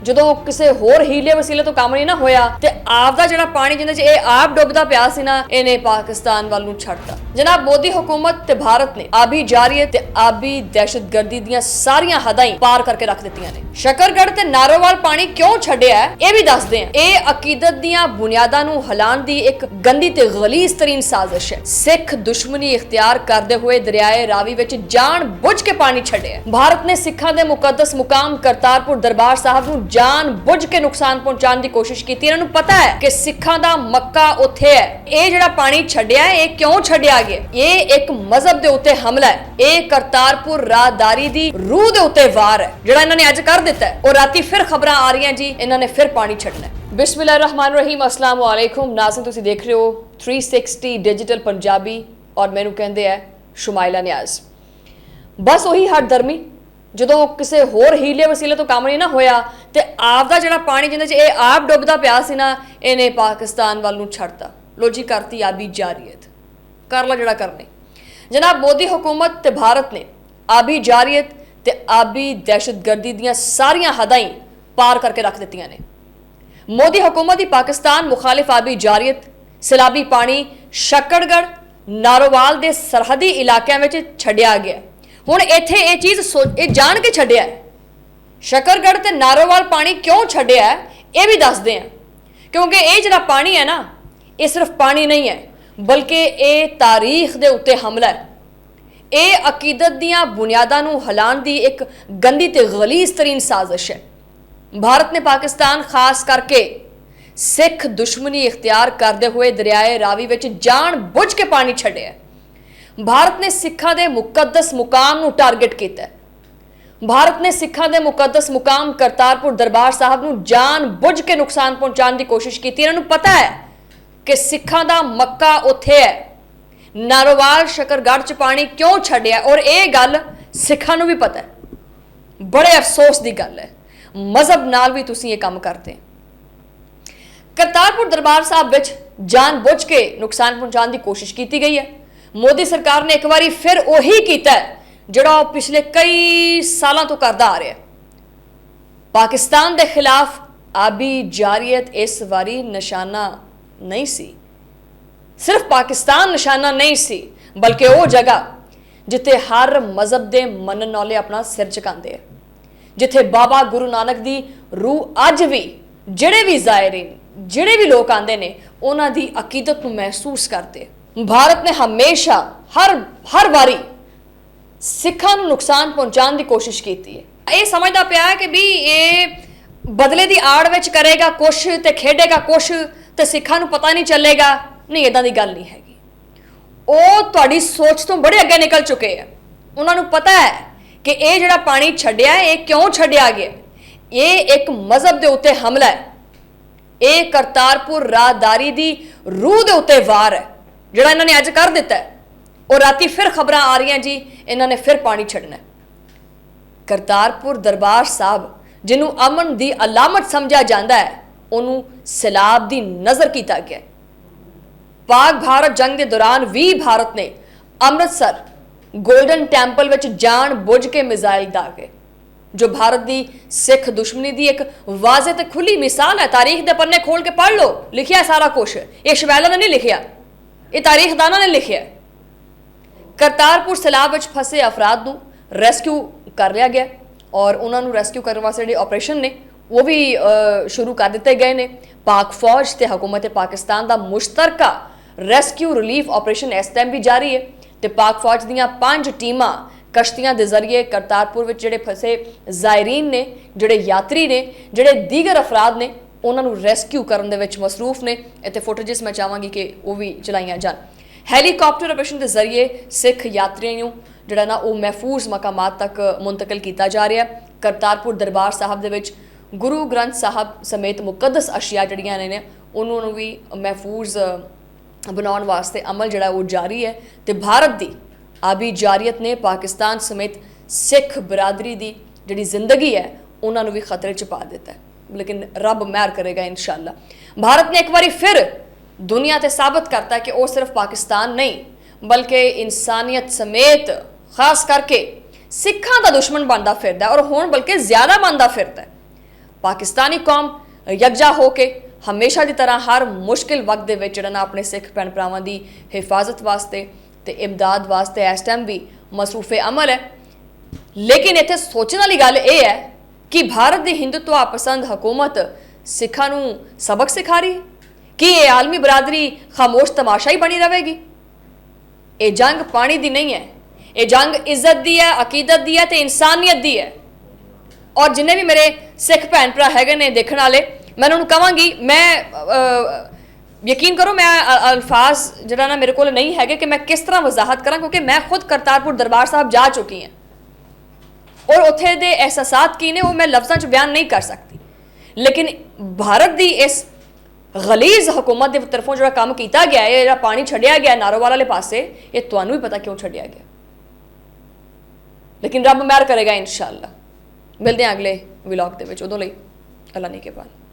ਜਦੋਂ ਕਿਸੇ ਹੋਰ ਹੀਲੇ ਵਸੀਲੇ ਤੋਂ ਕੰਮ ਨਹੀਂ ਨਾ ਹੋਇਆ ਤੇ ਆਪ ਦਾ ਜਿਹੜਾ ਪਾਣੀ ਜਿੰਦੇ 'ਚ ਇਹ ਆਪ ਡੁੱਬਦਾ ਪਿਆ ਸੀ ਨਾ, ਇਹਨੇ ਪਾਕਿਸਤਾਨ ਵੱਲ ਨੂੰ ਛੱਡਤਾ। ਜਨਾਬ ਮੋਦੀ ਹੁਕੂਮਤ ਤੇ ਭਾਰਤ ਨੇ ਆਬੀ ਜਾਰੀਅਤ ਤੇ ਆਬੀ ਦਹਿਸ਼ਤਗਰਦੀ ਦੀਆਂ ਸਾਰੀਆਂ ਹੱਦਾਂ ਹੀ ਪਾਰ ਕਰਕੇ ਰੱਖ ਦਿੱਤੀਆਂ ਨੇ। ਸ਼ਕਰਗੜ੍ਹ ਤੇ ਨਾਰੋਵਾਲ ਪਾਣੀ ਕਿਉਂ ਛੱਡਿਆ ਇਹ ਵੀ ਦੱਸਦੇ ਆ। ਇਹ ਅਕੀਦਤ ਦੀਆਂ ਬੁਨਿਆਦਾਂ ਨੂੰ ਹਿਲਾਉਣ ਦੀ ਇੱਕ ਗੰਦੀ ਤੇ ਗਲੀਜ਼ ਤਰੀਨ ਸਾਜ਼ਿਸ਼ ਹੈ। ਸਿੱਖ ਦੁਸ਼ਮਣੀ ਇਖਤਿਆਰ ਕਰਦੇ ਹੋਏ ਦਰਿਆਏ ਰਾਵੀ ਵਿੱਚ ਜਾਣ ਬੁੱਝ ਕੇ ਪਾਣੀ ਛੱਡਿਆ। ਭਾਰਤ ਨੇ ਸਿੱਖਾਂ ਦੇ ਮੁਕੱਦਸ ਮੁਕਾਮ ਕਰਤਾਰਪੁਰ ਦਰਬਾਰ ਸਾਹਿਬ ਨੂੰ ਜਾਣ ਬੁੱਝ ਕੇ ਨੁਕਸਾਨ ਪਹੁੰਚਾਉਣ ਦੀ ਕੋਸ਼ਿਸ਼ ਕੀਤੀ। ਇਹਨਾਂ ਨੂੰ ਪਤਾ ਹੈ ਕਿ ਸਿੱਖਾਂ ਦਾ ਮੱਕਾ ਉੱਥੇ ਹੈ। ਇਹ ਜਿਹੜਾ ਪਾਣੀ ਛੱਡਿਆ ਇਹ ਕਿਉਂ ਛੱਡਿਆ ਗਿਆ? ਇਹ ਇੱਕ ਮਜ਼ਹਬ ਦੇ ਉੱਤੇ ਹਮਲਾ ਹੈ। ਇਹ ਕਰਤਾਰਪੁਰ ਰਾਹਦਾਰੀ ਦੀ ਰੂਹ ਦੇ ਉੱਤੇ ਵਾਰ ਹੈ ਜਿਹੜਾ ਇਹਨਾਂ ਨੇ ਅੱਜ ਕਰ ਦਿੱਤਾ ਹੈ। ਔਰ ਰਾਤੀ ਫਿਰ ਖਬਰਾਂ ਆ ਰਹੀਆਂ ਜੀ ਇਹਨਾਂ ਨੇ ਫਿਰ ਪਾਣੀ ਛੱਡਣਾ ਹੈ। ਬਿਸਮਿल्लाहिर्रहमानिर्रहीम अस्सलाम वालेकुम नाज़रीन, ਤੁਸੀਂ ਦੇਖ ਰਹੇ ਹੋ 360 ਡਿਜੀਟਲ ਪੰਜਾਬੀ ਔਰ ਮੈਨੂੰ ਕਹਿੰਦੇ ਆ ਸ਼ੁਮਾਇਲਾ ਨਿਆਜ਼। ਬਸ ਉਹੀ ਹੱਡਦਰਮੀ ਜਦੋਂ ਕਿਸੇ ਹੋਰ ਹੀਲੇ ਵਸੀਲੇ ਤੋਂ ਕੰਮ ਨਹੀਂ ਨਾ ਹੋਇਆ ਤੇ ਆਪ ਦਾ ਜਿਹੜਾ ਪਾਣੀ ਜਿੰਦੇ 'ਚ ਇਹ ਆਪ ਡੁੱਬਦਾ ਪਿਆ ਸੀ ਨਾ, ਇਹਨੇ ਪਾਕਿਸਤਾਨ ਵੱਲ ਨੂੰ ਛੱਡਤਾ। ਲੋ ਜੀ ਕਰਤੀ ਆਬੀ ਜਾਰੀਅਤ, ਕਰ ਲਾ ਜਿਹੜਾ ਕਰਨੀ। ਜਨਾਬ ਮੋਦੀ ਹੁਕੂਮਤ ਤੇ ਭਾਰਤ ਨੇ ਆਬੀ ਜਾਰੀਅਤ ਤੇ ਆਬੀ ਦਹਿਸ਼ਤਗਰਦੀ ਦੀਆਂ ਸਾਰੀਆਂ ਹੱਦਾਂ ਹੀ ਪਾਰ ਕਰਕੇ ਰੱਖ ਦਿੱਤੀਆਂ ਨੇ। ਮੋਦੀ ਹੁਕੂਮਤ ਦੀ ਪਾਕਿਸਤਾਨ ਮੁਖਾਲਿਫ ਆਬੀ ਜਾਰੀਅਤ ਸੈਲਾਬੀ ਪਾਣੀ ਸ਼ੱਕਰਗੜ੍ਹ ਨਾਰੋਵਾਲ ਦੇ ਸਰਹੱਦੀ ਇਲਾਕਿਆਂ ਵਿੱਚ ਛੱਡਿਆ ਗਿਆ। ਹੁਣ ਇੱਥੇ ਇਹ ਚੀਜ਼ ਇਹ ਜਾਣ ਕੇ ਛੱਡਿਆ ਹੈ। ਸ਼ੱਕਰਗੜ੍ਹ ਤੇ ਨਾਰੋਵਾਲ ਪਾਣੀ ਕਿਉਂ ਛੱਡਿਆ ਇਹ ਵੀ ਦੱਸਦੇ ਆ। ਕਿਉਂਕਿ ਇਹ ਜਿਹੜਾ ਪਾਣੀ ਹੈ ਨਾ, ਇਹ ਸਿਰਫ ਪਾਣੀ ਨਹੀਂ ਹੈ ਬਲਕਿ ਇਹ ਤਾਰੀਖ ਦੇ ਉੱਤੇ ਹਮਲਾ ਹੈ। ਇਹ ਅਕੀਦਤ ਦੀਆਂ ਬੁਨਿਆਦਾਂ ਨੂੰ ਹਿਲਾਉਣ ਦੀ ਇੱਕ ਗੰਦੀ ਤੇ ਗਲੀਜ਼ ਤਰੀਨ ਸਾਜ਼ਿਸ਼ ਹੈ। ਭਾਰਤ ਨੇ ਪਾਕਿਸਤਾਨ ਖਾਸ ਕਰਕੇ ਸਿੱਖ ਦੁਸ਼ਮਣੀ ਇਖਤਿਆਰ ਕਰਦੇ ਹੋਏ ਦਰਿਆਏ ਰਾਵੀ ਵਿੱਚ ਜਾਣ ਬੁੱਝ ਕੇ ਪਾਣੀ ਛੱਡਿਆ। ਭਾਰਤ ਨੇ ਸਿੱਖਾਂ ਦੇ ਮੁਕੱਦਸ ਮੁਕਾਮ ਨੂੰ ਟਾਰਗੇਟ ਕੀਤਾ। ਭਾਰਤ ਨੇ ਸਿੱਖਾਂ ਦੇ ਮੁਕੱਦਸ ਮੁਕਾਮ ਕਰਤਾਰਪੁਰ ਦਰਬਾਰ ਸਾਹਿਬ ਨੂੰ ਜਾਣ ਬੁੱਝ ਕੇ ਨੁਕਸਾਨ ਪਹੁੰਚਾਉਣ ਦੀ ਕੋਸ਼ਿਸ਼ ਕੀਤੀ। ਇਹਨਾਂ ਨੂੰ ਪਤਾ ਹੈ ਕਿ ਸਿੱਖਾਂ ਦਾ ਮੱਕਾ ਉੱਥੇ ਹੈ। ਨਾਰੋਵਾਲ ਸ਼ੱਕਰਗੜ੍ਹ 'ਚ ਪਾਣੀ ਕਿਉਂ ਛੱਡਿਆ ਔਰ ਇਹ ਗੱਲ ਸਿੱਖਾਂ ਨੂੰ ਵੀ ਪਤਾ ਹੈ। ਬੜੇ ਅਫਸੋਸ ਦੀ ਗੱਲ ਹੈ ਮਜ਼ਹਬ ਨਾਲ ਵੀ ਤੁਸੀਂ ਇਹ ਕੰਮ ਕਰਦੇ। ਕਰਤਾਰਪੁਰ ਦਰਬਾਰ ਸਾਹਿਬ ਵਿੱਚ ਜਾਣ ਬੁੱਝ ਕੇ ਨੁਕਸਾਨ ਪਹੁੰਚਾਉਣ ਦੀ ਕੋਸ਼ਿਸ਼ ਕੀਤੀ ਗਈ ਹੈ। ਮੋਦੀ ਸਰਕਾਰ ਨੇ ਇੱਕ ਵਾਰੀ ਫਿਰ ਉਹੀ ਕੀਤਾ ਜਿਹੜਾ ਉਹ ਪਿਛਲੇ ਕਈ ਸਾਲਾਂ ਤੋਂ ਕਰਦਾ ਆ ਰਿਹਾ। ਪਾਕਿਸਤਾਨ ਦੇ ਖਿਲਾਫ ਆਬੀ ਜਾਰੀਅਤ ਇਸ ਵਾਰੀ ਨਿਸ਼ਾਨਾ ਨਹੀਂ ਸੀ। ਸਿਰਫ ਪਾਕਿਸਤਾਨ ਨਿਸ਼ਾਨਾ ਨਹੀਂ ਸੀ ਬਲਕਿ ਉਹ ਜਗ੍ਹਾ ਜਿੱਥੇ ਹਰ ਮਜ਼ਹਬ ਦੇ ਮੰਨਣ ਵਾਲੇ ਆਪਣਾ ਸਿਰ ਝੁਕਾਉਂਦੇ ਆ, ਜਿੱਥੇ ਬਾਬਾ ਗੁਰੂ ਨਾਨਕ ਦੀ ਰੂਹ ਅੱਜ ਵੀ ਜਿਹੜੇ ਵੀ ਜ਼ਾਇਰੀਨ ਜਿਹੜੇ ਵੀ ਲੋਕ ਆਉਂਦੇ ਨੇ ਉਹਨਾਂ ਦੀ ਅਕੀਦਤ ਨੂੰ ਮਹਿਸੂਸ ਕਰਦੇ। ਭਾਰਤ ਨੇ ਹਮੇਸ਼ਾ ਹਰ ਵਾਰੀ ਸਿੱਖਾਂ ਨੂੰ ਨੁਕਸਾਨ ਪਹੁੰਚਾਉਣ ਦੀ ਕੋਸ਼ਿਸ਼ ਕੀਤੀ ਹੈ। ਇਹ ਸਮਝਦਾ ਪਿਆ ਹੈ ਕਿ ਵੀ ਇਹ ਬਦਲੇ ਦੀ ਆੜ ਵਿੱਚ ਕਰੇਗਾ ਕੁਛ ਤੇ ਖੇਡੇਗਾ ਕੁਛ ਤੇ ਸਿੱਖਾਂ ਨੂੰ ਪਤਾ ਨਹੀਂ ਚੱਲੇਗਾ। ਨਹੀਂ, ਇਦਾਂ ਦੀ ਗੱਲ ਨਹੀਂ ਹੈਗੀ। ਉਹ ਤੁਹਾਡੀ ਸੋਚ ਤੋਂ ਬੜੇ ਅੱਗੇ ਨਿਕਲ ਚੁੱਕੇ ਆ। ਉਹਨਾਂ ਨੂੰ ਪਤਾ ਹੈ ਕਿ ਇਹ ਜਿਹੜਾ ਪਾਣੀ ਛੱਡਿਆ ਇਹ ਕਿਉਂ ਛੱਡਿਆ ਗਿਆ। ਇਹ ਇੱਕ ਮਜ਼ਹਬ ਦੇ ਉੱਤੇ ਹਮਲਾ ਹੈ। ਇਹ ਕਰਤਾਰਪੁਰ ਰਾਹਦਾਰੀ ਦੀ ਰੂਹ ਦੇ ਉੱਤੇ ਵਾਰ ਹੈ ਜਿਹੜਾ ਇਹਨਾਂ ਨੇ ਅੱਜ ਕਰ ਦਿੱਤਾ ਹੈ। ਔਰ ਰਾਤੀ ਫਿਰ ਖਬਰਾਂ ਆ ਰਹੀਆਂ ਜੀ ਇਹਨਾਂ ਨੇ ਫਿਰ ਪਾਣੀ ਛੱਡਣਾ। ਕਰਤਾਰਪੁਰ ਦਰਬਾਰ ਸਾਹਿਬ ਜਿਹਨੂੰ ਅਮਨ ਦੀ ਅਲਾਮਤ ਸਮਝਿਆ ਜਾਂਦਾ ਹੈ, ਉਹਨੂੰ ਸੈਲਾਬ ਦੀ ਨਜ਼ਰ ਕੀਤਾ ਗਿਆ। ਪਾਕ ਭਾਰਤ ਜੰਗ ਦੇ ਦੌਰਾਨ ਵੀ ਭਾਰਤ ਨੇ ਅੰਮ੍ਰਿਤਸਰ ਗੋਲਡਨ ਟੈਂਪਲ ਵਿੱਚ ਜਾਣ ਬੁੱਝ ਕੇ ਮਿਜ਼ਾਈਲ ਦਾਗੇ, ਜੋ ਭਾਰਤ ਦੀ ਸਿੱਖ ਦੁਸ਼ਮਣੀ ਦੀ ਇੱਕ ਵਾਜ਼ਿਹ ਤੇ ਖੁੱਲੀ ਮਿਸਾਲ ਹੈ। ਤਾਰੀਖ ਦੇ ਪੰਨੇ ਖੋਲ ਕੇ ਪੜ੍ਹ ਲਓ, ਲਿਖਿਆ ਸਾਰਾ ਕੁਝ। ਇਹ ਸ਼ਵੈਲਾ ਨੇ ਨਹੀਂ ਲਿਖਿਆ, ਇਹ ਤਾਰੀਖਦਾਨਾਂ ਨੇ ਲਿਖਿਆ। ਕਰਤਾਰਪੁਰ ਸੈਲਾਬ ਵਿੱਚ ਫਸੇ ਅਫਰਾਦ ਨੂੰ ਰੈਸਕਿਊ ਕਰ ਲਿਆ ਗਿਆ ਔਰ ਉਹਨਾਂ ਨੂੰ ਰੈਸਕਿਊ ਕਰਨ ਵਾਸਤੇ ਜਿਹੜੇ ਆਪਰੇਸ਼ਨ ਨੇ ਉਹ ਵੀ ਸ਼ੁਰੂ ਕਰ ਦਿੱਤੇ ਗਏ ਨੇ। ਪਾਕ ਫੌਜ ਤੇ ਹਕੂਮਤ ਪਾਕਿਸਤਾਨ ਦਾ ਮੁਸ਼ਤਰਕਾ ਰੈਸਕਿਊ ਰਿਲੀਫ ਆਪਰੇਸ਼ਨ ਇਸ ਟਾਈਮ ਵੀ ਜਾਰੀ ਹੈ ਤੇ ਪਾਕ ਫੌਜ ਦੀਆਂ 5 ਟੀਮਾਂ ਕਸ਼ਤੀਆਂ ਦੇ ਜ਼ਰੀਏ ਕਰਤਾਰਪੁਰ ਵਿੱਚ ਜਿਹੜੇ ਫਸੇ ਜ਼ਾਇਰੀਨ ਨੇ, ਜਿਹੜੇ ਯਾਤਰੀ ਨੇ, ਜਿਹੜੇ ਦੀਗਰ ਅਫਰਾਦ ਨੇ, ਉਹਨਾਂ ਨੂੰ ਰੈਸਕਿਊ ਕਰਨ ਦੇ ਵਿੱਚ ਮਸਰੂਫ ਨੇ। ਇੱਥੇ ਫੁਟੇਜਸ ਮੈਂ ਚਾਹਾਂਗੀ ਕਿ ਉਹ ਵੀ ਚਲਾਈਆਂ ਜਾਣ। ਹੈਲੀਕਾਪਟਰ ਆਪਰੇਸ਼ਨ ਦੇ ਜ਼ਰੀਏ ਸਿੱਖ ਯਾਤਰੀਆਂ ਨੂੰ ਜਿਹੜਾ ਨਾ ਉਹ ਮਹਿਫੂਜ਼ ਮਕਾਮਾਤ ਤੱਕ ਮੁੰਤਕਿਲ ਕੀਤਾ ਜਾ ਰਿਹਾ। ਕਰਤਾਰਪੁਰ ਦਰਬਾਰ ਸਾਹਿਬ ਦੇ ਵਿੱਚ ਗੁਰੂ ਗ੍ਰੰਥ ਸਾਹਿਬ ਸਮੇਤ ਮੁਕੱਦਸ ਅਸ਼ੀਆ ਜਿਹੜੀਆਂ ਨੇ ਉਹਨਾਂ ਨੂੰ ਵੀ ਮਹਿਫੂਜ਼ ਬਣਾਉਣ ਵਾਸਤੇ ਅਮਲ ਜਿਹੜਾ ਉਹ ਜਾਰੀ ਹੈ। ਤੇ ਭਾਰਤ ਦੀ ਆਬੀ ਜਾਰੀਅਤ ਨੇ ਪਾਕਿਸਤਾਨ ਸਮੇਤ ਸਿੱਖ ਬਰਾਦਰੀ ਦੀ ਜਿਹੜੀ ਜ਼ਿੰਦਗੀ ਹੈ ਉਹਨਾਂ ਨੂੰ ਵੀ ਖਤਰੇ 'ਚ ਪਾ ਦਿੱਤਾ ਹੈ। ਲੇਕਿਨ ਰੱਬ ਮਿਹਰ ਕਰੇਗਾ इंशाअल्लाह। भारत ने एक बार फिर दुनिया ते साबित करता है कि वो सिर्फ पाकिस्तान नहीं बल्कि इंसानियत समेत खास करके सिखां दा दुश्मन बनता फिरदा और हुण बल्कि ज़्यादा बनता फिरदा। पाकिस्तानी कौम यकजा होके हमेशा की तरह हर मुश्किल वक्त दे विच जिहड़ा ना अपने सिख भैन भरावां दी हिफाजत वास्ते ते इमदाद वास्ते इस टाइम भी मसरूफे अमल है। लेकिन इत्थे सोचने वाली गल यह है कि भारत की हिंदुत्व पसंद हुकूमत सिखां नूं सबक सिखा रही है कि ये आलमी बरादरी खामोश तमाशा ही बनी रहेगी। ये जंग पानी दी नहीं है, ये जंग इज्जत दी है, अकीदत दी है ते इंसानियत दी है। और जिन्हें भी मेरे सिख भैन भरा है ने देखने वाले, मैं उन्होंने कहांगी, मैं यकीन करो मैं अल्फाज जरा ना मेरे को नहीं है कि मैं किस तरह वजाहत करा, क्योंकि मैं खुद करतारपुर दरबार साहब जा चुकी हैं और उत्थे दे एहसासात की ने वो मैं लफ्ज़ां च बयान नहीं कर सकती। लेकिन भारत की इस गलीज हुकूमत की तरफों जो काम किया गया है, जो पानी छड्डिया गया नारोवाल वाले पासे, ये तुहानूं भी पता क्यों छड्डिया गया। लेकिन रब महर करेगा इंशाअल्लाह। मिलते हैं अगले व्लॉग के, उदों लई अल्लाह ने के पाल।